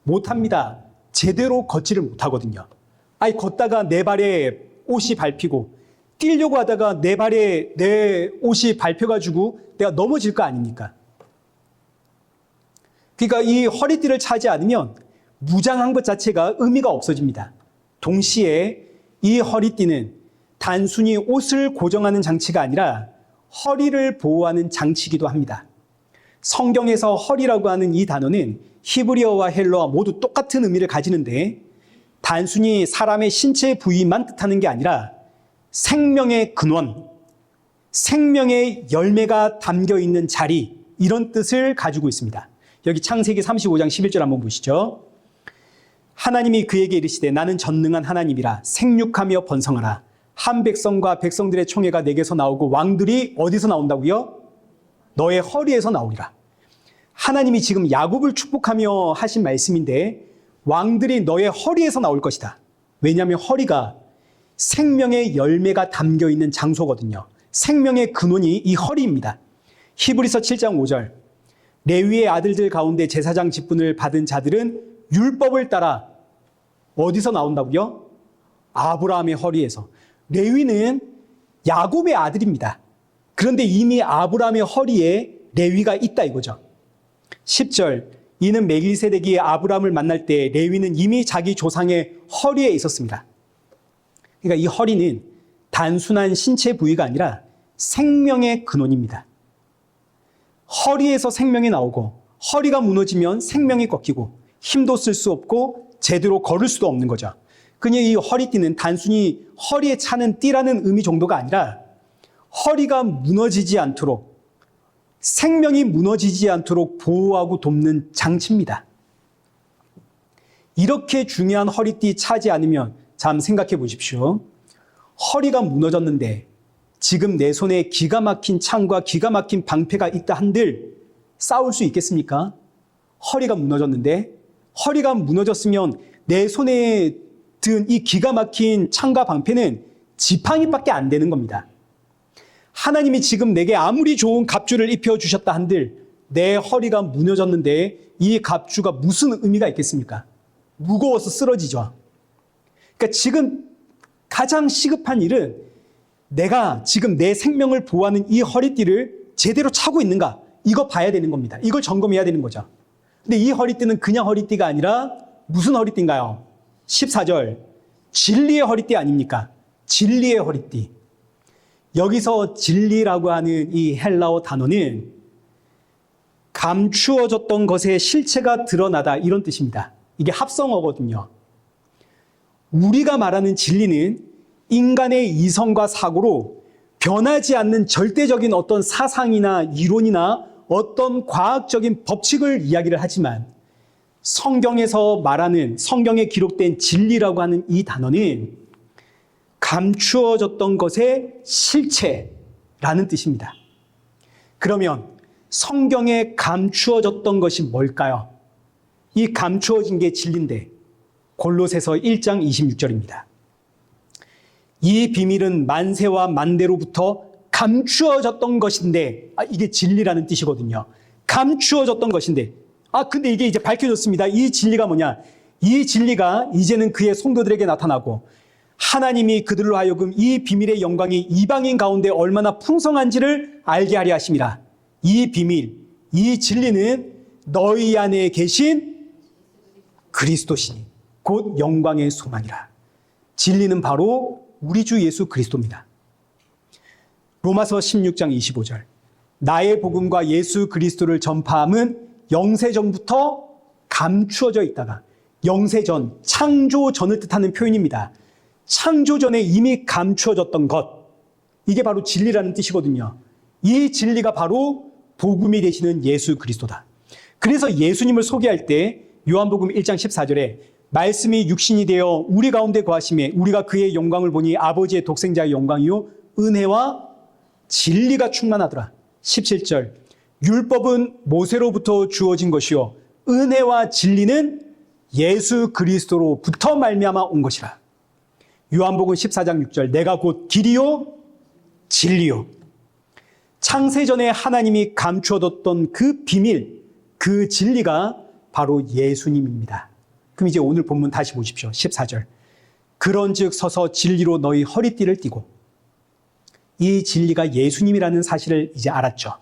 A: 못합니다. 제대로 걷지를 못하거든요. 아니, 걷다가 내 발에 옷이 밟히고, 뛰려고 하다가 내 발에 내 옷이 밟혀가지고 내가 넘어질 거 아닙니까? 그러니까 이 허리띠를 차지 않으면 무장한 것 자체가 의미가 없어집니다. 동시에 이 허리띠는 단순히 옷을 고정하는 장치가 아니라 허리를 보호하는 장치이기도 합니다. 성경에서 허리라고 하는 이 단어는 히브리어와 헬러와 모두 똑같은 의미를 가지는데, 단순히 사람의 신체 부위만 뜻하는 게 아니라 생명의 근원, 생명의 열매가 담겨 있는 자리, 이런 뜻을 가지고 있습니다. 여기 창세기 35장 11절 한번 보시죠. 하나님이 그에게 이르시되 나는 전능한 하나님이라 생육하며 번성하라. 한 백성과 백성들의 총회가 내게서 나오고 왕들이 어디서 나온다고요? 너의 허리에서 나오리라. 하나님이 지금 야곱을 축복하며 하신 말씀인데, 왕들이 너의 허리에서 나올 것이다. 왜냐하면 허리가 생명의 열매가 담겨 있는 장소거든요. 생명의 근원이 이 허리입니다. 히브리서 7장 5절. 레위의 아들들 가운데 제사장 직분을 받은 자들은 율법을 따라 어디서 나온다고요? 아브라함의 허리에서. 레위는 야곱의 아들입니다. 그런데 이미 아브라함의 허리에 레위가 있다 이거죠. 10절. 이는 멜기세덱이 아브라함을 만날 때 레위는 이미 자기 조상의 허리에 있었습니다. 그러니까 이 허리는 단순한 신체 부위가 아니라 생명의 근원입니다. 허리에서 생명이 나오고, 허리가 무너지면 생명이 꺾이고 힘도 쓸 수 없고 제대로 걸을 수도 없는 거죠. 그러니 이 허리띠는 단순히 허리에 차는 띠라는 의미 정도가 아니라 허리가 무너지지 않도록, 생명이 무너지지 않도록 보호하고 돕는 장치입니다. 이렇게 중요한 허리띠 차지 않으면, 잠 생각해 보십시오. 허리가 무너졌는데 지금 내 손에 기가 막힌 창과 기가 막힌 방패가 있다 한들 싸울 수 있겠습니까? 허리가 무너졌는데, 허리가 무너졌으면 내 손에 든 이 기가 막힌 창과 방패는 지팡이밖에 안 되는 겁니다. 하나님이 지금 내게 아무리 좋은 갑주를 입혀주셨다 한들 내 허리가 무너졌는데 이 갑주가 무슨 의미가 있겠습니까? 무거워서 쓰러지죠. 그러니까 지금 가장 시급한 일은 내가 지금 내 생명을 보호하는 이 허리띠를 제대로 차고 있는가, 이거 봐야 되는 겁니다. 이걸 점검해야 되는 거죠. 근데 이 허리띠는 그냥 허리띠가 아니라 무슨 허리띠인가요? 14절. 진리의 허리띠 아닙니까? 진리의 허리띠. 여기서 진리라고 하는 이 헬라어 단어는 감추어졌던 것의 실체가 드러나다, 이런 뜻입니다. 이게 합성어거든요. 우리가 말하는 진리는 인간의 이성과 사고로 변하지 않는 절대적인 어떤 사상이나 이론이나 어떤 과학적인 법칙을 이야기를 하지만, 성경에서 말하는, 성경에 기록된 진리라고 하는 이 단어는 감추어졌던 것의 실체라는 뜻입니다. 그러면 성경에 감추어졌던 것이 뭘까요? 이 감추어진 게 진리인데 골로새서 1장 26절입니다. 이 비밀은 만세와 만대로부터 감추어졌던 것인데, 이게 진리라는 뜻이거든요. 감추어졌던 것인데, 근데 이게 이제 밝혀졌습니다. 이 진리가 뭐냐? 이 진리가 이제는 그의 성도들에게 나타나고 하나님이 그들로 하여금 이 비밀의 영광이 이방인 가운데 얼마나 풍성한지를 알게 하려 하심이라. 이 비밀, 이 진리는 너희 안에 계신 그리스도시니 곧 영광의 소망이라. 진리는 바로 우리 주 예수 그리스도입니다. 로마서 16장 25절. 나의 복음과 예수 그리스도를 전파함은 영세전부터 감추어져 있다가, 영세전, 창조전을 뜻하는 표현입니다. 창조전에 이미 감추어졌던 것, 이게 바로 진리라는 뜻이거든요. 이 진리가 바로 복음이 되시는 예수 그리스도다. 그래서 예수님을 소개할 때 요한복음 1장 14절에 말씀이 육신이 되어 우리 가운데 거하심에 우리가 그의 영광을 보니 아버지의 독생자의 영광이요 은혜와 진리가 충만하더라. 17절. 율법은 모세로부터 주어진 것이요 은혜와 진리는 예수 그리스도로부터 말미암아 온 것이라. 요한복음 14장 6절 내가 곧 길이요 진리요. 창세전에 하나님이 감추어뒀던 그 비밀, 그 진리가 바로 예수님입니다. 그럼 이제 오늘 본문 다시 보십시오. 14절. 그런즉 서서 진리로 너희 허리띠를 띠고. 이 진리가 예수님이라는 사실을 이제 알았죠.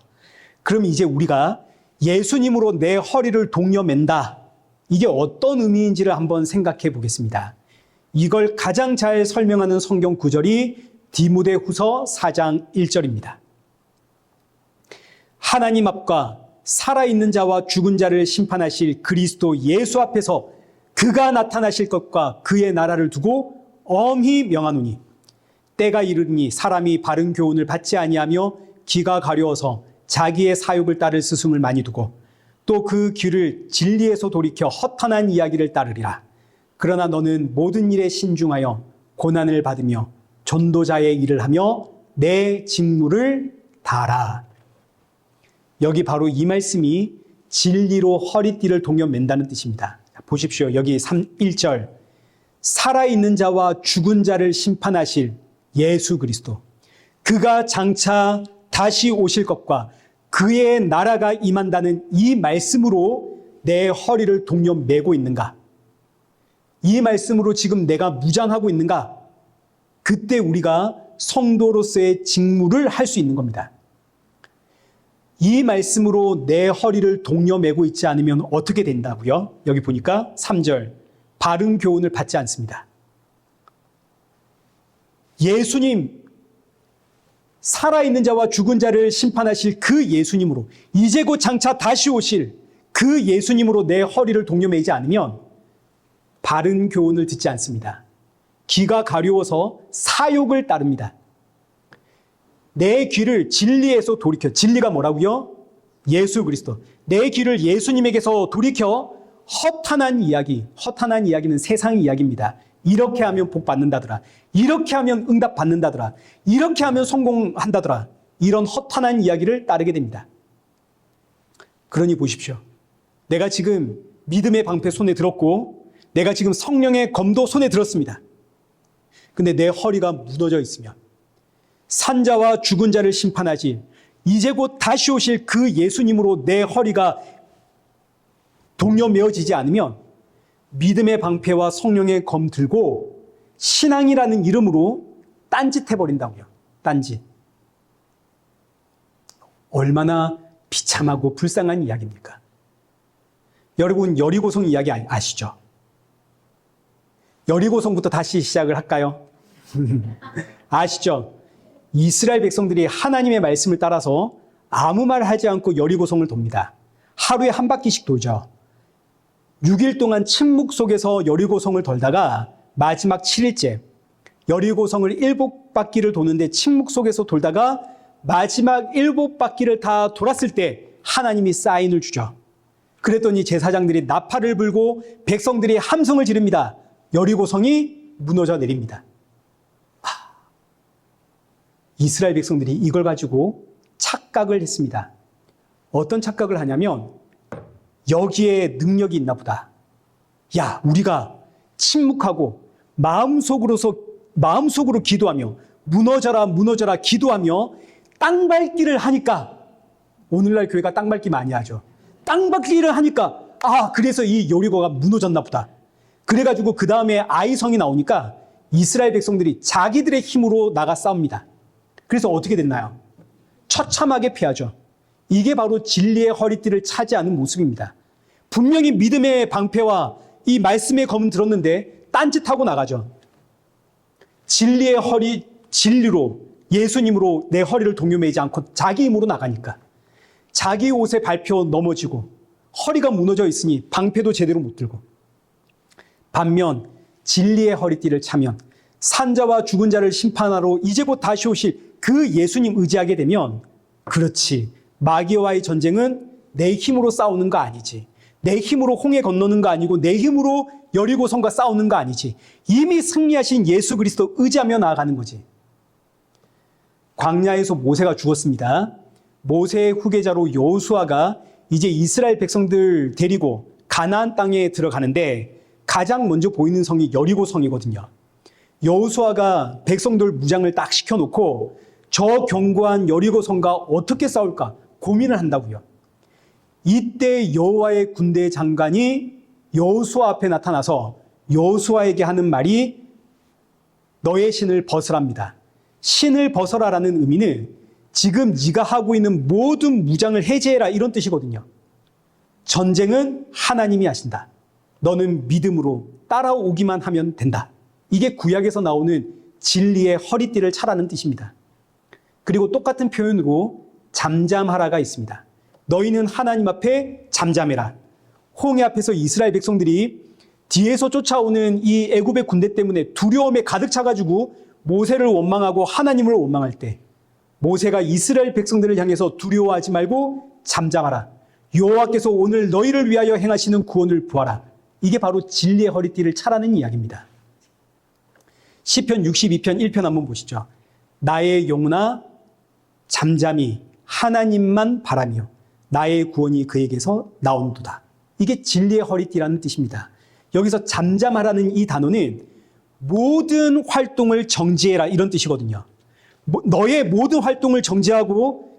A: 그럼 이제 우리가 예수님으로 내 허리를 동여맨다. 이게 어떤 의미인지를 한번 생각해 보겠습니다. 이걸 가장 잘 설명하는 성경 구절이 디모데후서 4장 1절입니다. 하나님 앞과 살아있는 자와 죽은 자를 심판하실 그리스도 예수 앞에서 그가 나타나실 것과 그의 나라를 두고 엄히 명하노니 때가 이르니 사람이 바른 교훈을 받지 아니하며 귀가 가려워서 자기의 사욕을 따를 스승을 많이 두고 또 그 귀를 진리에서 돌이켜 허탄한 이야기를 따르리라. 그러나 너는 모든 일에 신중하여 고난을 받으며 전도자의 일을 하며 내 직무를 다하라. 여기 바로 이 말씀이 진리로 허리띠를 동여맨다는 뜻입니다. 보십시오. 여기 1절 살아있는 자와 죽은 자를 심판하실 예수 그리스도 그가 장차 다시 오실 것과 그의 나라가 임한다는 이 말씀으로 내 허리를 동여매고 있는가? 이 말씀으로 지금 내가 무장하고 있는가? 그때 우리가 성도로서의 직무를 할 수 있는 겁니다. 이 말씀으로 내 허리를 동여매고 있지 않으면 어떻게 된다고요? 여기 보니까 3절 바른 교훈을 받지 않습니다. 예수님 살아있는 자와 죽은 자를 심판하실 그 예수님으로 이제 곧 장차 다시 오실 그 예수님으로 내 허리를 동여매지 않으면 바른 교훈을 듣지 않습니다. 귀가 가려워서 사욕을 따릅니다. 내 귀를 진리에서 돌이켜. 진리가 뭐라고요? 예수 그리스도. 내 귀를 예수님에게서 돌이켜 허탄한 이야기. 허탄한 이야기는 세상 이야기입니다. 이렇게 하면 복 받는다더라. 이렇게 하면 응답 받는다더라. 이렇게 하면 성공한다더라. 이런 허탄한 이야기를 따르게 됩니다. 그러니 보십시오. 내가 지금 믿음의 방패 손에 들었고 내가 지금 성령의 검도 손에 들었습니다. 근데 내 허리가 무너져 있으면 산자와 죽은 자를 심판하지 이제 곧 다시 오실 그 예수님으로 내 허리가 동여매어지지 않으면 믿음의 방패와 성령의 검 들고 신앙이라는 이름으로 딴짓해버린다고요. 딴짓. 얼마나 비참하고 불쌍한 이야기입니까? 여러분 여리고성 이야기 아시죠? 여리고성부터 다시 시작을 할까요? 아시죠? 이스라엘 백성들이 하나님의 말씀을 따라서 아무 말 하지 않고 여리고성을 돕니다. 하루에 한 바퀴씩 돌죠. 6일 동안 침묵 속에서 여리고성을 돌다가 마지막 7일째 여리고성을 7바퀴를 도는데 침묵 속에서 돌다가 마지막 7바퀴를 다 돌았을 때 하나님이 사인을 주죠. 그랬더니 제사장들이 나팔을 불고 백성들이 함성을 지릅니다. 여리고성이 무너져 내립니다. 이스라엘 백성들이 이걸 가지고 착각을 했습니다. 어떤 착각을 하냐면 여기에 능력이 있나 보다. 야, 우리가 침묵하고 마음속으로 기도하며 무너져라 무너져라 기도하며 땅 밟기를 하니까 오늘날 교회가 땅 밟기 많이 하죠. 땅 밟기를 하니까 그래서 이 여리고가 무너졌나 보다. 그래가지고 그 다음에 아이성이 나오니까 이스라엘 백성들이 자기들의 힘으로 나가 싸웁니다. 그래서 어떻게 됐나요? 처참하게 피하죠. 이게 바로 진리의 허리띠를 차지하는 모습입니다. 분명히 믿음의 방패와 이 말씀의 검은 들었는데 딴짓하고 나가죠. 진리의 허리, 진리로 예수님으로 내 허리를 동요매지 않고 자기 힘으로 나가니까 자기 옷에 밟혀 넘어지고 허리가 무너져 있으니 방패도 제대로 못 들고 반면 진리의 허리띠를 차면 산자와 죽은 자를 심판하러 이제 곧 다시 오실 그 예수님 의지하게 되면 그렇지 마귀와의 전쟁은 내 힘으로 싸우는 거 아니지. 내 힘으로 홍해 건너는 거 아니고 내 힘으로 여리고성과 싸우는 거 아니지. 이미 승리하신 예수 그리스도 의지하며 나아가는 거지. 광야에서 모세가 죽었습니다. 모세의 후계자로 여호수아가 이제 이스라엘 백성들 데리고 가나안 땅에 들어가는데 가장 먼저 보이는 성이 여리고 성이거든요. 여호수아가 백성들 무장을 딱 시켜놓고 저 견고한 여리고 성과 어떻게 싸울까 고민을 한다고요. 이때 여호와의 군대 장관이 여호수아 앞에 나타나서 여호수아에게 하는 말이 너의 신을 벗으랍니다. 신을 벗어라라는 의미는 지금 네가 하고 있는 모든 무장을 해제해라 이런 뜻이거든요. 전쟁은 하나님이 하신다. 너는 믿음으로 따라오기만 하면 된다. 이게 구약에서 나오는 진리의 허리띠를 차라는 뜻입니다. 그리고 똑같은 표현으로 잠잠하라가 있습니다. 너희는 하나님 앞에 잠잠해라. 홍해 앞에서 이스라엘 백성들이 뒤에서 쫓아오는 이 애굽의 군대 때문에 두려움에 가득 차가지고 모세를 원망하고 하나님을 원망할 때 모세가 이스라엘 백성들을 향해서 두려워하지 말고 잠잠하라. 여호와께서 오늘 너희를 위하여 행하시는 구원을 보아라. 이게 바로 진리의 허리띠를 차라는 이야기입니다. 시편 62편 1편 한번 보시죠. 나의 영혼아 잠잠히 하나님만 바라며 나의 구원이 그에게서 나온도다. 이게 진리의 허리띠라는 뜻입니다. 여기서 잠잠하라는 이 단어는 모든 활동을 정지해라 이런 뜻이거든요. 너의 모든 활동을 정지하고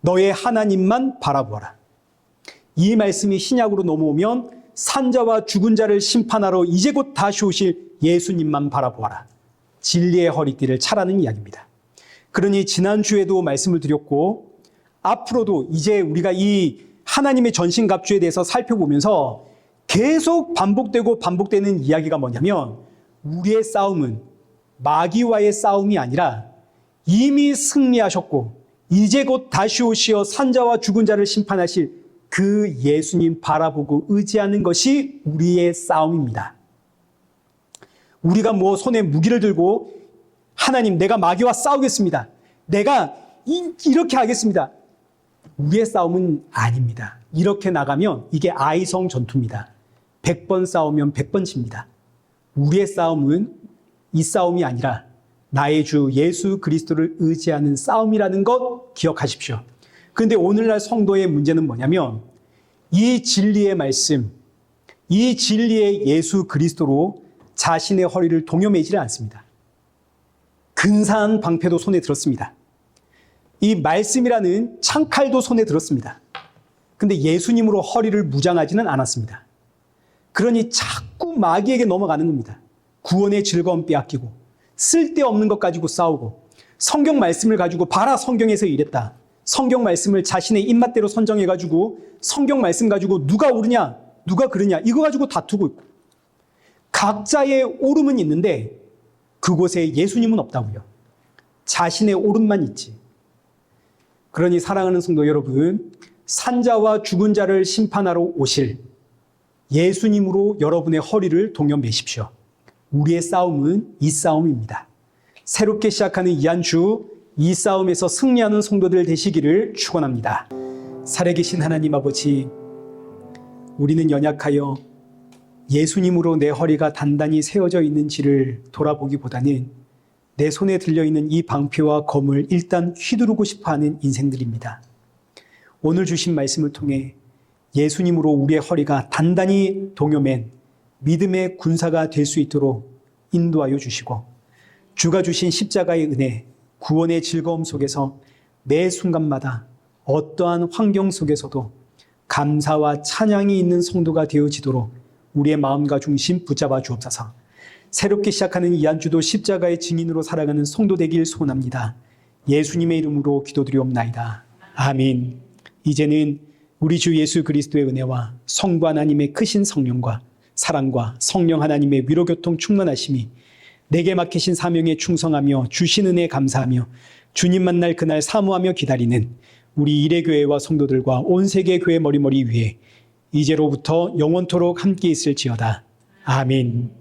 A: 너의 하나님만 바라보아라. 이 말씀이 신약으로 넘어오면 산자와 죽은 자를 심판하러 이제 곧 다시 오실 예수님만 바라보아라. 진리의 허리띠를 차라는 이야기입니다. 그러니 지난주에도 말씀을 드렸고 앞으로도 이제 우리가 이 하나님의 전신갑주에 대해서 살펴보면서 계속 반복되고 반복되는 이야기가 뭐냐면 우리의 싸움은 마귀와의 싸움이 아니라 이미 승리하셨고 이제 곧 다시 오시어 산자와 죽은 자를 심판하실 그 예수님 바라보고 의지하는 것이 우리의 싸움입니다. 우리가 뭐 손에 무기를 들고 하나님 내가 마귀와 싸우겠습니다. 내가 이렇게 하겠습니다. 우리의 싸움은 아닙니다. 이렇게 나가면 이게 아이성 전투입니다. 100번 싸우면 100번 집니다. 우리의 싸움은 이 싸움이 아니라 나의 주 예수 그리스도를 의지하는 싸움이라는 것 기억하십시오. 그런데 오늘날 성도의 문제는 뭐냐면 이 진리의 말씀, 이 진리의 예수 그리스도로 자신의 허리를 동여매지를 않습니다. 근사한 방패도 손에 들었습니다. 이 말씀이라는 창칼도 손에 들었습니다. 근데 예수님으로 허리를 무장하지는 않았습니다. 그러니 자꾸 마귀에게 넘어가는 겁니다. 구원의 즐거움 빼앗기고 쓸데없는 것 가지고 싸우고 성경 말씀을 가지고 봐라 성경에서 이랬다. 성경 말씀을 자신의 입맛대로 선정해가지고 성경 말씀 가지고 누가 옳으냐 누가 그러냐 이거 가지고 다투고 있고 각자의 옳음은 있는데 그곳에 예수님은 없다고요. 자신의 옳음만 있지. 그러니 사랑하는 성도 여러분, 산자와 죽은 자를 심판하러 오실 예수님으로 여러분의 허리를 동여매십시오. 우리의 싸움은 이 싸움입니다. 새롭게 시작하는 이 한 주, 이 싸움에서 승리하는 성도들 되시기를 축원합니다. 살아계신 하나님 아버지, 우리는 연약하여 예수님으로 내 허리가 단단히 세워져 있는지를 돌아보기보다는 내 손에 들려있는 이 방패와 검을 일단 휘두르고 싶어하는 인생들입니다. 오늘 주신 말씀을 통해 예수님으로 우리의 허리가 단단히 동여맨 믿음의 군사가 될 수 있도록 인도하여 주시고 주가 주신 십자가의 은혜, 구원의 즐거움 속에서 매 순간마다 어떠한 환경 속에서도 감사와 찬양이 있는 성도가 되어지도록 우리의 마음과 중심 붙잡아 주옵소서. 새롭게 시작하는 이 한 주도 십자가의 증인으로 살아가는 성도 되길 소원합니다. 예수님의 이름으로 기도드리옵나이다. 아멘. 이제는 우리 주 예수 그리스도의 은혜와 성부 하나님의 크신 성령과 사랑과 성령 하나님의 위로교통 충만하심이 내게 맡기신 사명에 충성하며 주신 은혜에 감사하며 주님 만날 그날 사모하며 기다리는 우리 이레교회와 성도들과 온 세계 교회 머리머리 위에 이제로부터 영원토록 함께 있을지어다. 아멘.